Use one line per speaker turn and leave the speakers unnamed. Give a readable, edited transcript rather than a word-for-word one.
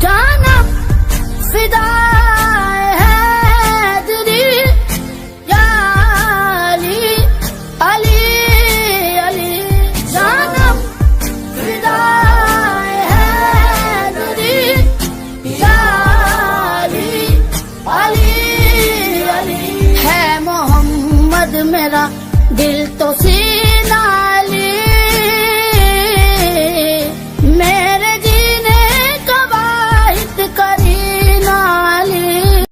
जानम फिदा है दिली या अली अली अली जानम फिदा है दिली या अली अली अली है मोहम्मद मेरा दिल तो सी